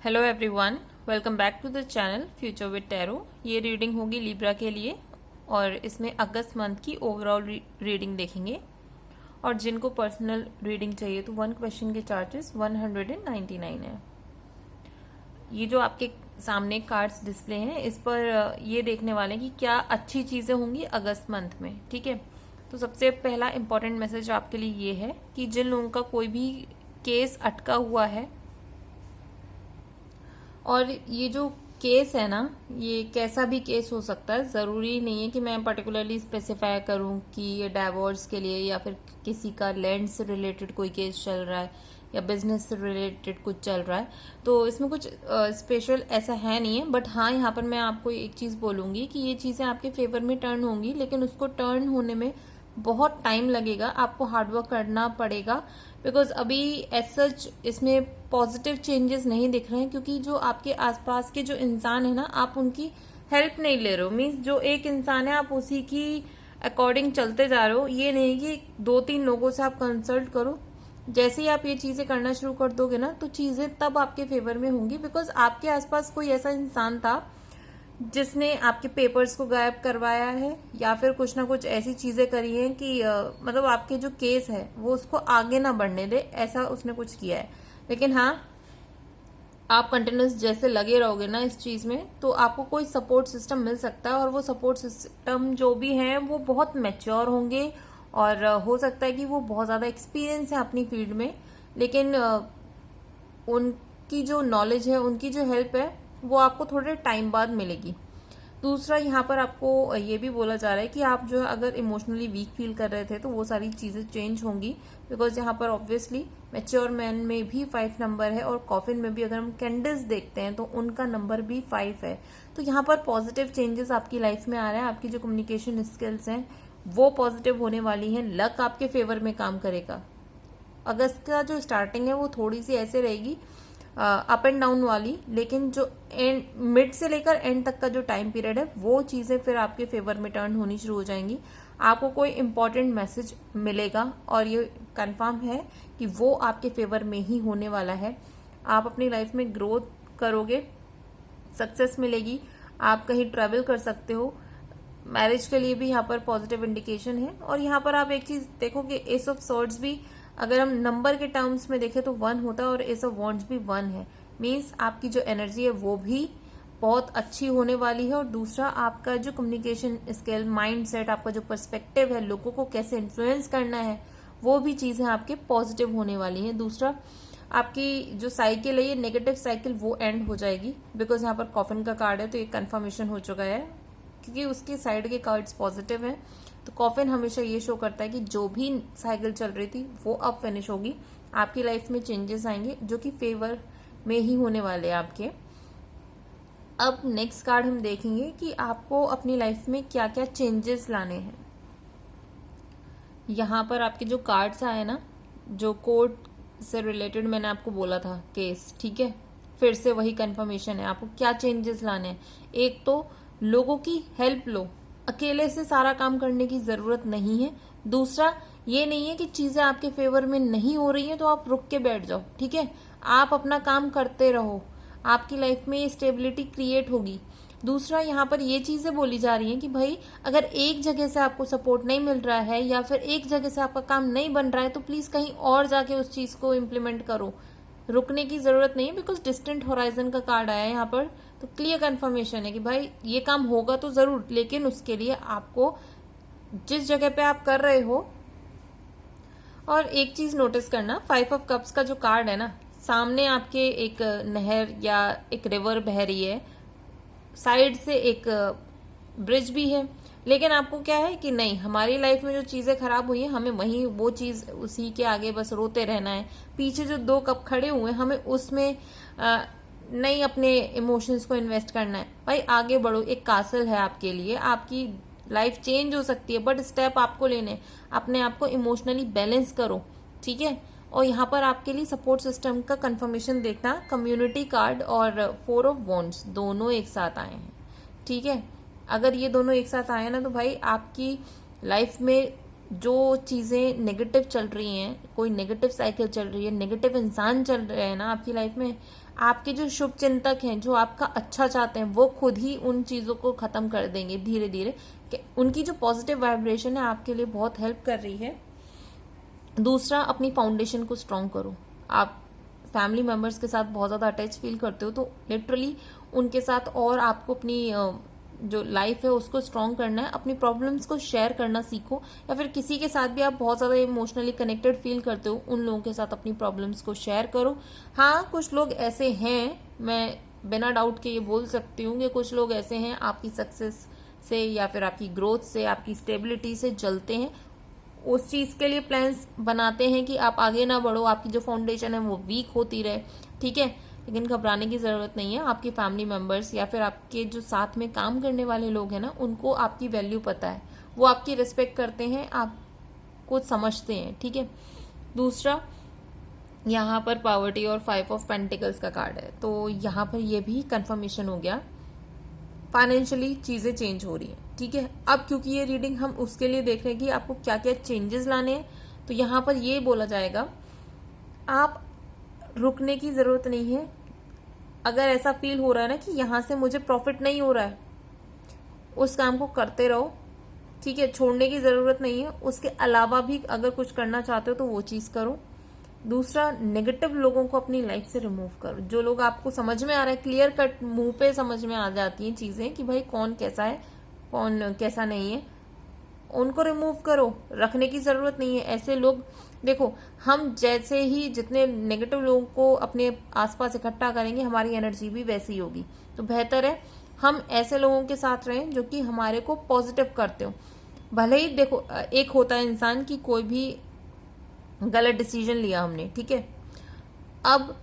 Hello everyone, welcome back to the channel future with tarot. ये reading होगी Libra के लिए और इसमें अगस्त मंथ की ओवरऑल रीडिंग देखेंगे। और जिनको पर्सनल रीडिंग चाहिए तो 1 क्वेश्चन के चार्जेस 199 है। ये जो आपके सामने कार्ड्स डिस्प्ले हैं इस पर ये देखने वाले हैं कि क्या अच्छी चीज़ें होंगी अगस्त मंथ में। ठीक है, तो सबसे पहला इम्पॉर्टेंट मैसेज आपके लिए ये है कि जिन लोगों का कोई भी केस अटका हुआ है, और ये जो केस है ना, ये कैसा भी केस हो सकता है, ज़रूरी नहीं है कि मैं पर्टिकुलरली स्पेसिफाई करूं कि ये डाइवोर्स के लिए या फिर किसी का लैंड से रिलेटेड कोई केस चल रहा है या बिजनेस से रिलेटेड कुछ चल रहा है। तो इसमें कुछ स्पेशल ऐसा है नहीं है, बट हाँ यहाँ पर मैं आपको एक चीज़ बोलूँगी कि ये चीज़ें आपके फेवर में टर्न होंगी, लेकिन उसको टर्न होने में बहुत टाइम लगेगा, आपको हार्डवर्क करना पड़ेगा। बिकॉज अभी एज सच इसमें पॉजिटिव चेंजेस नहीं दिख रहे हैं, क्योंकि जो आपके आसपास के जो इंसान है ना, आप उनकी हेल्प नहीं ले रहे हो। मीन्स जो एक इंसान है आप उसी की अकॉर्डिंग चलते जा रहे हो। ये नहीं कि 2-3 लोगों से आप कंसल्ट करो। जैसे ही आप ये चीजें करना शुरू कर दोगे ना, तो चीजें तब आपके फेवर में होंगी। बिकॉज आपके आसपास कोई ऐसा इंसान था जिसने आपके पेपर्स को गायब करवाया है या फिर कुछ ना कुछ ऐसी चीजें करी हैं कि मतलब आपके जो केस है वो उसको आगे ना बढ़ने दे, ऐसा उसने कुछ किया है। लेकिन हाँ, आप कंटिन्यूस जैसे लगे रहोगे ना इस चीज में, तो आपको कोई सपोर्ट सिस्टम मिल सकता है। और वो सपोर्ट सिस्टम जो भी है वो बहुत मैच्योर होंगे, और हो सकता है कि वो बहुत ज्यादा एक्सपीरियंस है अपनी फील्ड में, लेकिन उनकी जो नॉलेज है, उनकी जो हेल्प है, वो आपको थोड़े टाइम बाद मिलेगी। दूसरा, यहाँ पर आपको ये भी बोला जा रहा है कि आप जो है अगर इमोशनली वीक फील कर रहे थे तो वो सारी चीजें चेंज होंगी। बिकॉज यहाँ पर ऑब्वियसली मैच्योर मैन में भी 5 नंबर है, और कॉफिन में भी अगर हम कैंडल्स देखते हैं तो उनका नंबर भी 5 है। तो यहाँ पर पॉजिटिव चेंजेस आपकी लाइफ में आ रहे हैं। आपकी जो कम्युनिकेशन स्किल्स हैं वो पॉजिटिव होने वाली हैं। लक आपके फेवर में काम करेगा। अगस्त का जो स्टार्टिंग है वो थोड़ी सी ऐसे रहेगी, अप एंड डाउन वाली, लेकिन जो एंड मिड से लेकर एंड तक का जो टाइम पीरियड है वो चीजें फिर आपके फेवर में टर्न होनी शुरू हो जाएंगी। आपको कोई इंपॉर्टेंट मैसेज मिलेगा, और ये कंफर्म है कि वो आपके फेवर में ही होने वाला है। आप अपनी लाइफ में ग्रोथ करोगे, सक्सेस मिलेगी, आप कहीं ट्रेवल कर सकते हो। मैरिज के लिए भी यहाँ पर पॉजिटिव इंडिकेशन है। और यहाँ पर आप एक चीज देखोगे, एस ऑफ सॉर्ड्स भी अगर हम नंबर के टर्म्स में देखें तो 1 होता है, और एस ऑफ वॉन्ड्स भी 1 है। मीन्स आपकी जो एनर्जी है वो भी बहुत अच्छी होने वाली है। और दूसरा, आपका जो कम्युनिकेशन स्किल, माइंड सेट, आपका जो पर्सपेक्टिव है, लोगों को कैसे इन्फ्लुएंस करना है, वो भी चीजें आपके पॉजिटिव होने वाली हैं। दूसरा, आपकी जो साइकिल है, ये नेगेटिव साइकिल, वो एंड हो जाएगी। बिकॉज यहाँ पर कॉफिन का कार्ड है तो ये कंफर्मेशन हो चुका है, क्योंकि उसके साइड के कार्ड्स पॉजिटिव हैं। तो कॉफिन हमेशा ये शो करता है कि जो भी साइकिल चल रही थी वो अब फिनिश होगी। आपकी लाइफ में चेंजेस आएंगे जो कि फेवर में ही होने वाले हैं आपके। अब नेक्स्ट कार्ड हम देखेंगे कि आपको अपनी लाइफ में क्या क्या चेंजेस लाने हैं। यहाँ पर आपके जो कार्ड्स आए ना, जो कोर्ट से रिलेटेड मैंने आपको बोला था केस, ठीक है, फिर से वही कंफर्मेशन है। आपको क्या चेंजेस लाने हैं? एक तो लोगों की हेल्प लो, अकेले से सारा काम करने की जरूरत नहीं है। दूसरा, ये नहीं है कि चीजें आपके फेवर में नहीं हो रही हैं तो आप रुक के बैठ जाओ। ठीक है, आप अपना काम करते रहो, आपकी लाइफ में स्टेबिलिटी क्रिएट होगी। दूसरा, यहाँ पर ये चीजें बोली जा रही हैं कि भाई अगर एक जगह से आपको सपोर्ट नहीं मिल रहा है या फिर एक जगह से आपका काम नहीं बन रहा है तो प्लीज कहीं और जाके उस चीज को इम्प्लीमेंट करो। रुकने की जरूरत नहीं है। बिकॉज डिस्टेंट होराइजन का कार्ड आया है यहाँ पर, तो क्लियर कंफर्मेशन है कि भाई ये काम होगा तो जरूर, लेकिन उसके लिए आपको जिस जगह पे आप कर रहे हो। और एक चीज नोटिस करना, 5 ऑफ कप्स का जो कार्ड है ना, सामने आपके एक नहर या एक रिवर बह रही है, साइड से एक ब्रिज भी है, लेकिन आपको क्या है कि नहीं, हमारी लाइफ में जो चीजें खराब हुई है हमें वही वो चीज उसी के आगे बस रोते रहना है। पीछे जो 2 कप खड़े हुए हैं हमें उसमें नहीं अपने इमोशंस को इन्वेस्ट करना है। भाई आगे बढ़ो, एक कासल है आपके लिए, आपकी लाइफ चेंज हो सकती है, बट स्टेप आपको लेने, अपने आप को इमोशनली बैलेंस करो। ठीक है, और यहाँ पर आपके लिए सपोर्ट सिस्टम का कंफर्मेशन देखना, कम्युनिटी कार्ड और 4 ऑफ वॉन्ड्स दोनों एक साथ आए हैं। ठीक है, अगर ये दोनों एक साथ आए ना तो भाई आपकी लाइफ में जो चीज़ें नेगेटिव चल रही हैं, कोई नेगेटिव साइकिल चल रही है, नेगेटिव इंसान चल रहे हैं ना आपकी लाइफ में, आपके जो शुभ चिंतक हैं, जो आपका अच्छा चाहते हैं, वो खुद ही उन चीज़ों को ख़त्म कर देंगे धीरे धीरे। उनकी जो पॉजिटिव वाइब्रेशन है आपके लिए बहुत हेल्प कर रही है। दूसरा, अपनी फाउंडेशन को स्ट्रॉन्ग करो। आप फैमिली मेम्बर्स के साथ बहुत ज़्यादा अटैच फील करते हो, तो लिटरली उनके साथ और आपको अपनी जो लाइफ है उसको स्ट्रॉन्ग करना है। अपनी प्रॉब्लम्स को शेयर करना सीखो, या फिर किसी के साथ भी आप बहुत ज़्यादा इमोशनली कनेक्टेड फील करते हो, उन लोगों के साथ अपनी प्रॉब्लम्स को शेयर करो। हाँ, कुछ लोग ऐसे हैं, मैं बिना डाउट के ये बोल सकती हूँ कि कुछ लोग ऐसे हैं आपकी सक्सेस से या फिर आपकी ग्रोथ से, आपकी स्टेबिलिटी से जलते हैं, उस चीज़ के लिए प्लान्स बनाते हैं कि आप आगे ना बढ़ो, आपकी जो फाउंडेशन है वो वीक होती रहे, ठीक है। लेकिन घबराने की ज़रूरत नहीं है। आपके फैमिली मेम्बर्स या फिर आपके जो साथ में काम करने वाले लोग हैं ना, उनको आपकी वैल्यू पता है, वो आपकी रिस्पेक्ट करते हैं, आपको समझते हैं, ठीक है। दूसरा, यहाँ पर पावर्टी और 5 ऑफ पेंटिकल्स का कार्ड है, तो यहाँ पर ये भी कंफर्मेशन हो गया, फाइनेंशियली चीज़ें चेंज हो रही हैं, ठीक है। अब क्योंकि ये रीडिंग हम उसके लिए देख रहे हैं कि आपको क्या क्या चेंजेस लाने हैं, तो यहाँ पर ये बोला जाएगा, आप रुकने की ज़रूरत नहीं है। अगर ऐसा फील हो रहा है ना कि यहाँ से मुझे प्रॉफिट नहीं हो रहा है, उस काम को करते रहो, ठीक है, छोड़ने की ज़रूरत नहीं है। उसके अलावा भी अगर कुछ करना चाहते हो तो वो चीज़ करो। दूसरा, नेगेटिव लोगों को अपनी लाइफ से रिमूव करो। जो लोग आपको समझ में आ रहा है, क्लियर कट मुंह पे समझ में आ जाती हैं चीज़ें कि भाई कौन कैसा है, कौन कैसा नहीं है, उनको रिमूव करो, रखने की ज़रूरत नहीं है। ऐसे लोग, देखो, हम जैसे ही जितने नेगेटिव लोगों को अपने आसपास इकट्ठा करेंगे, हमारी एनर्जी भी वैसी होगी। तो बेहतर है हम ऐसे लोगों के साथ रहें जो कि हमारे को पॉजिटिव करते हो। भले ही देखो, एक होता है इंसान की कोई भी गलत डिसीजन लिया हमने, ठीक है, अब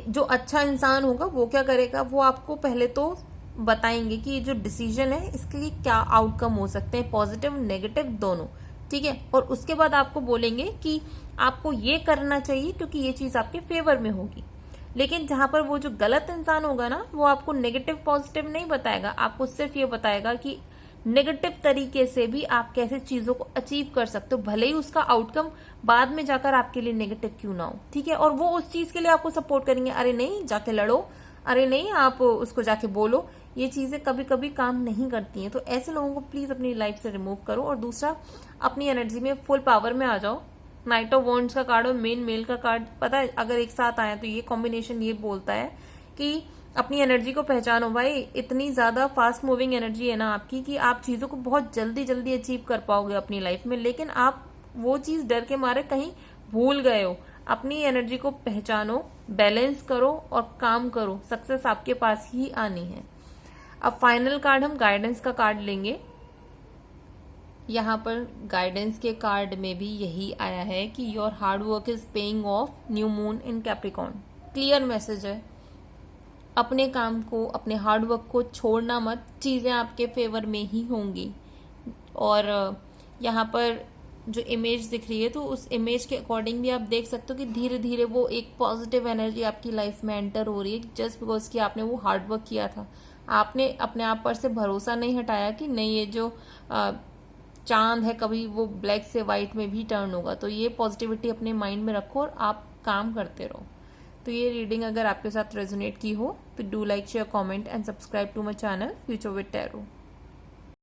जो अच्छा इंसान होगा वो क्या करेगा, वो आपको पहले तो बताएंगे कि जो डिसीजन है इसके लिए क्या आउटकम हो सकते हैं, पॉजिटिव नेगेटिव दोनों, ठीक है। और उसके बाद आपको बोलेंगे कि आपको ये करना चाहिए क्योंकि ये चीज आपके फेवर में होगी। लेकिन जहां पर वो जो गलत इंसान होगा ना, वो आपको नेगेटिव पॉजिटिव नहीं बताएगा, आपको सिर्फ ये बताएगा कि नेगेटिव तरीके से भी आप कैसे चीजों को अचीव कर सकते हो, भले ही उसका आउटकम बाद में जाकर आपके लिए नेगेटिव क्यों ना हो, ठीक है। और वो उस चीज के लिए आपको सपोर्ट करेंगे, अरे नहीं जाके लड़ो, अरे नहीं आप उसको जाके बोलो। ये चीजें कभी कभी काम नहीं करती हैं, तो ऐसे लोगों को प्लीज अपनी लाइफ से रिमूव करो। और दूसरा, अपनी एनर्जी में फुल पावर में आ जाओ। नाइट ऑफ वॉन्ड्स का कार्ड और मेन मेल का कार्ड, पता है अगर एक साथ आए तो ये कॉम्बिनेशन ये बोलता है कि अपनी एनर्जी को पहचानो। भाई इतनी ज्यादा फास्ट मूविंग एनर्जी है ना आपकी कि आप चीजों को बहुत जल्दी जल्दी अचीव कर पाओगे अपनी लाइफ में, लेकिन आप वो चीज डर के मारे कहीं भूल गए हो। अपनी एनर्जी को पहचानो, बैलेंस करो और काम करो, सक्सेस आपके पास ही आनी है। अब फाइनल कार्ड हम गाइडेंस का कार्ड लेंगे। यहाँ पर गाइडेंस के कार्ड में भी यही आया है कि your hard work is paying off, new moon in Capricorn. Clear message है, अपने काम को, अपने हार्ड वर्क को छोड़ना मत, चीज़ें आपके फेवर में ही होंगी। और यहाँ पर जो इमेज दिख रही है, तो उस इमेज के अकॉर्डिंग भी आप देख सकते हो कि धीरे धीरे वो एक पॉजिटिव एनर्जी आपकी लाइफ में एंटर हो रही है, जस्ट बिकॉज कि आपने वो हार्ड वर्क किया था। आपने अपने आप पर से भरोसा नहीं हटाया कि नहीं ये जो चांद है कभी वो ब्लैक से वाइट में भी टर्न होगा। तो ये पॉजिटिविटी अपने माइंड में रखो और आप काम करते रहो। तो ये रीडिंग अगर आपके साथ रेजोनेट की हो तो do like, share, comment and subscribe to my channel future with tarot.